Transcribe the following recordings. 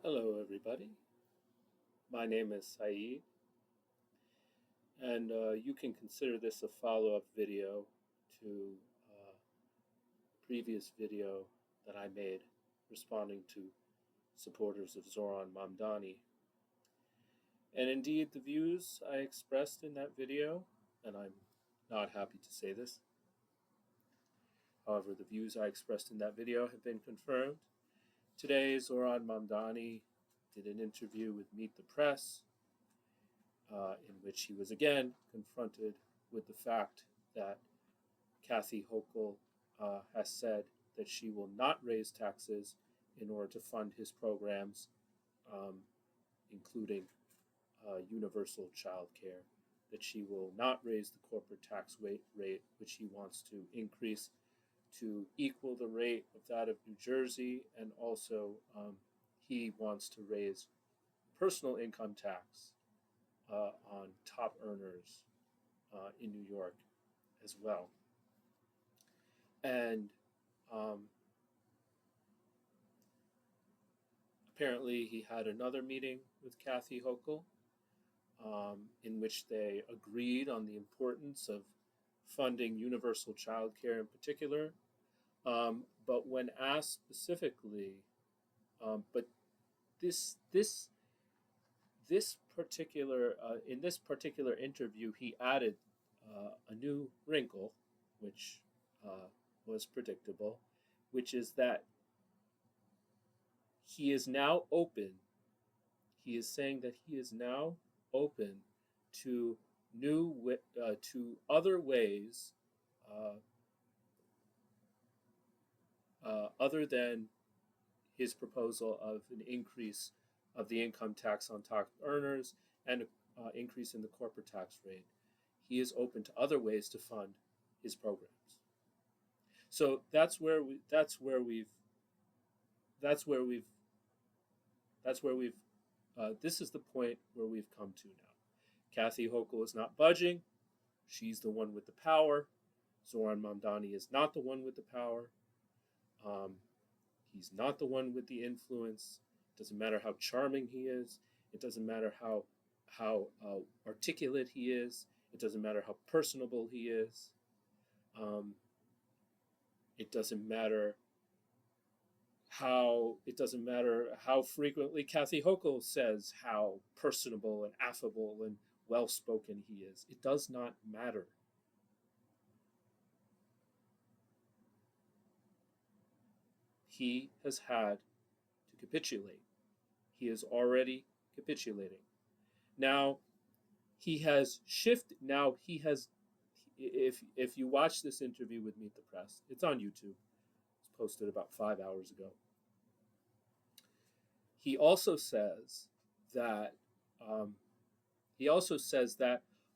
Hello, everybody. My name is Saeed, and you can consider this a follow up video to a previous video that I made responding to supporters of Zohran Mamdani. And indeed, the views I expressed in that video, and I'm not happy to say this, however, the views I expressed in that video have been confirmed. Today, Zohran Mamdani did an interview with Meet the Press, in which he was again confronted with the fact that Kathy Hochul has said that she will not raise taxes in order to fund his programs, um, including universal child care, that she will not raise the corporate tax rate, which he wants to increase to equal the rate of that of New Jersey, and also he wants to raise personal income tax on top earners in New York as well. And apparently, he had another meeting with Kathy Hochul in which they agreed on the importance of funding universal child care in particular. But when asked specifically, but this particular in this particular interview, he added a new wrinkle, which was predictable, which is that he is now open. He is saying that he is now open to to other ways other than his proposal of an increase of the income tax on top earners and an increase in the corporate tax rate. He is open to other ways to fund his programs. So that's where we've this is the point where we've come to now. Kathy Hochul is not budging. She's the one with the power. Zohran Mamdani is not the one with the power. He's not the one with the influence. It doesn't matter how charming he is. It doesn't matter how articulate he is. It doesn't matter how personable he is. It doesn't matter how frequently Kathy Hochul says how personable and affable and well-spoken he is. It does not matter. He has had to capitulate. He is already capitulating. Now, he has shifted. Now, he has, if you watch this interview with Meet the Press, it's on YouTube. It's posted about 5 hours ago. He also says that,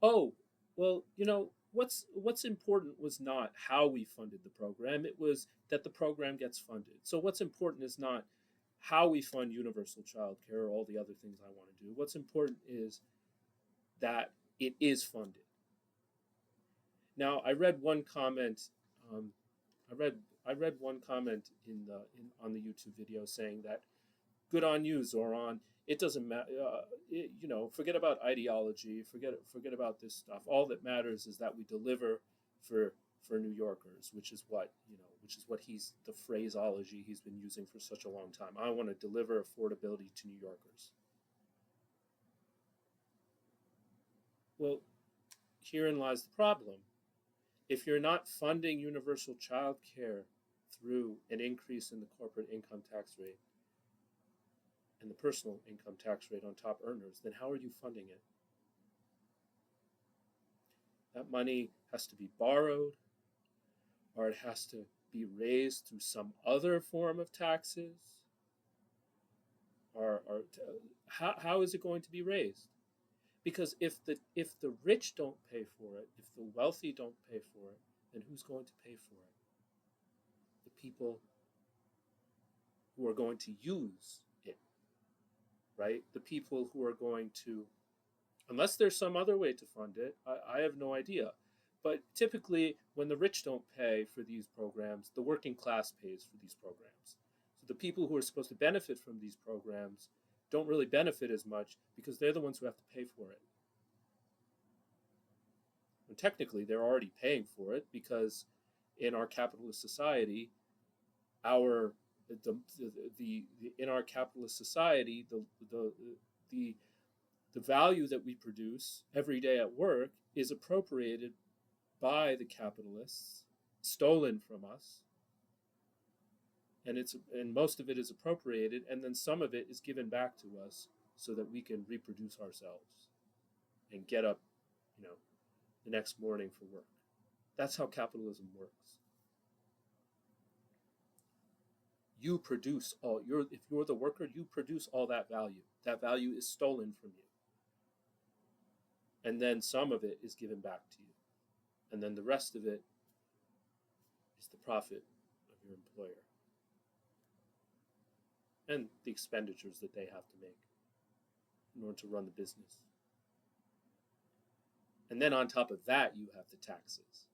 oh, well, what's important was not how we funded the program. It was that the program gets funded. So what's important is not how we fund universal child care or all the other things I want to do. What's important is that it is funded. Now, I read one comment. I read one comment on the YouTube video saying that, good on you, Zohran. It doesn't matter. Forget about ideology. Forget about this stuff. All that matters is that we deliver for New Yorkers, which is what he's the phraseology he's been using for such a long time. I want to deliver affordability to New Yorkers. Well, herein lies the problem. If you're not funding universal child care through an increase in the corporate income tax rate and the personal income tax rate on top earners, then how are you funding it? That money has to be borrowed, or it has to be raised through some other form of taxes. How is it going to be raised? Because if the rich don't pay for it, if the wealthy don't pay for it, then who's going to pay for it? The people who are going to use it, right? The people who are going to, unless there's some other way to fund it, I have no idea. But typically, when the rich don't pay for these programs, the working class pays for these programs. So the people who are supposed to benefit from these programs don't really benefit as much because they're the ones who have to pay for it. And technically, they're already paying for it because in our capitalist society, our in our capitalist society, the value that we produce every day at work is appropriated by the capitalists, stolen from us, and most of it is appropriated, and then some of it is given back to us so that we can reproduce ourselves and get up, the next morning for work. That's how capitalism works. You produce if you're the worker, you produce all that value. That value is stolen from you. And then some of it is given back to you. And then the rest of it is the profit of your employer and the expenditures that they have to make in order to run the business. And then on top of that, you have the taxes.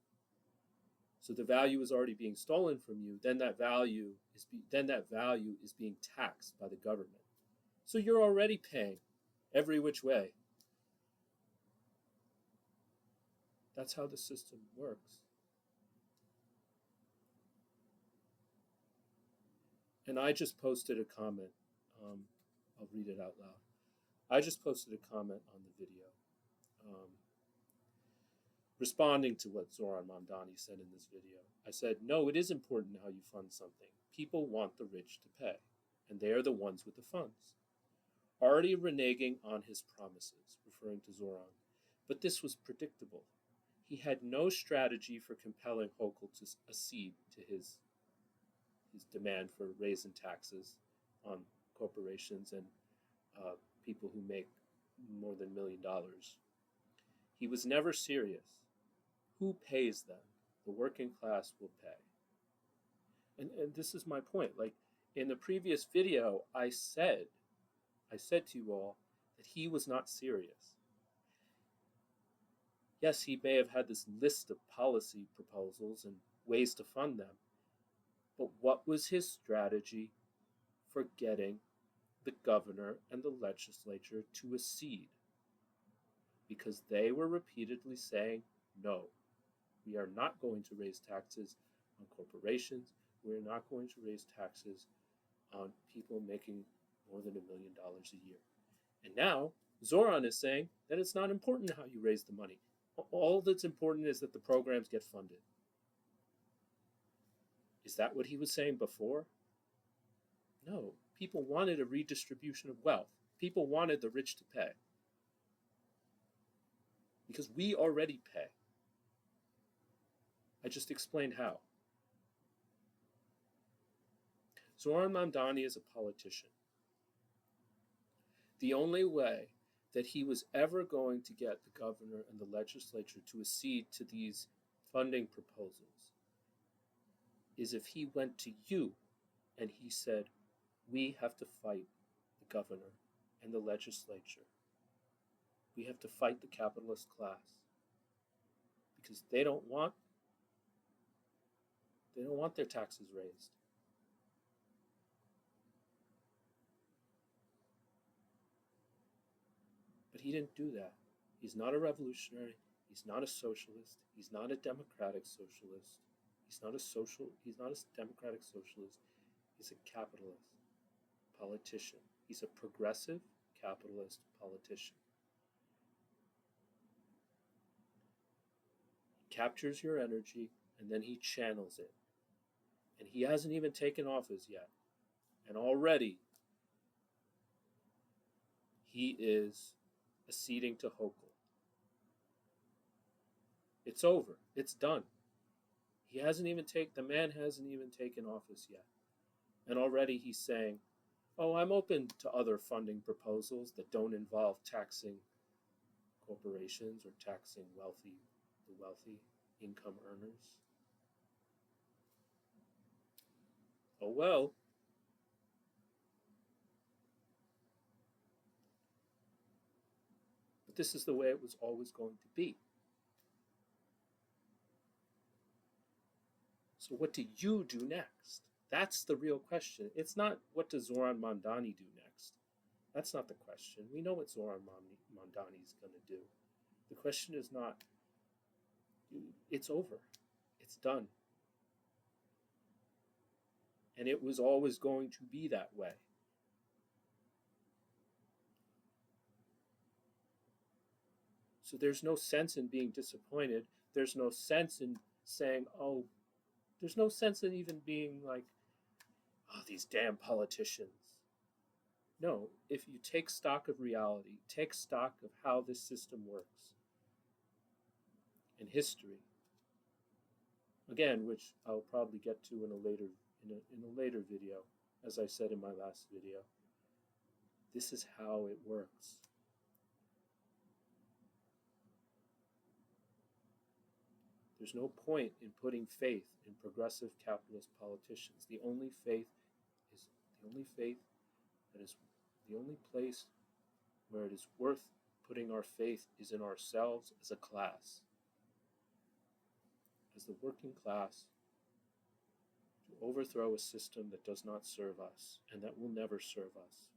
So the value is already being stolen from you. Then that value is being taxed by the government. So you're already paying every which way. That's how the system works. And I just posted a comment. I'll read it out loud. I just posted a comment on the video, responding to what Zohran Mamdani said in this video. I said, no, it is important how you fund something. People want the rich to pay, and they are the ones with the funds. Already reneging on his promises, referring to Zohran. But this was predictable. He had no strategy for compelling Hochul to accede to his demand for raising taxes on corporations and people who make more than $1 million. He was never serious. Who pays them? The working class will pay. And this is my point. Like in the previous video, I said to you all that he was not serious. Yes, he may have had this list of policy proposals and ways to fund them, but what was his strategy for getting the governor and the legislature to accede? Because they were repeatedly saying, no, we are not going to raise taxes on corporations. We're not going to raise taxes on people making more than $1 million a year. And now Zohran is saying that it's not important how you raise the money. All that's important is that the programs get funded. Is that what he was saying before? No. People wanted a redistribution of wealth. People wanted the rich to pay. Because we already pay. I just explained how. Zohran Mamdani is a politician. The only way that he was ever going to get the governor and the legislature to accede to these funding proposals is if he went to you and he said, we have to fight the governor and the legislature. We have to fight the capitalist class because they don't want their taxes raised. But he didn't do that. He's not a revolutionary. He's not a socialist. He's not a democratic socialist. He's not a democratic socialist. He's a capitalist politician. He's a progressive capitalist politician. He captures your energy and then he channels it. And he hasn't even taken office yet. And already he is acceding to Hochul. It's over. It's done. The man hasn't even taken office yet. And already he's saying, oh, I'm open to other funding proposals that don't involve taxing corporations or taxing the wealthy income earners. Oh well. But this is the way it was always going to be. So what do you do next? That's the real question. It's not what does Zohran Mamdani do next. That's not the question. We know what Zohran Mamdani is going to do. The question is not, it's over. It's done. And it was always going to be that way. So there's no sense in being disappointed. There's no sense in saying, oh, there's no sense in even being like, oh, these damn politicians. No, if you take stock of reality, take stock of how this system works in history, again, which I'll probably get to in a later video, as I said in my last video. This is how it works. There's no point in putting faith in progressive capitalist politicians. The only faith that is the only place where it is worth putting our faith is in ourselves as a class, as the working class, to overthrow a system that does not serve us and that will never serve us.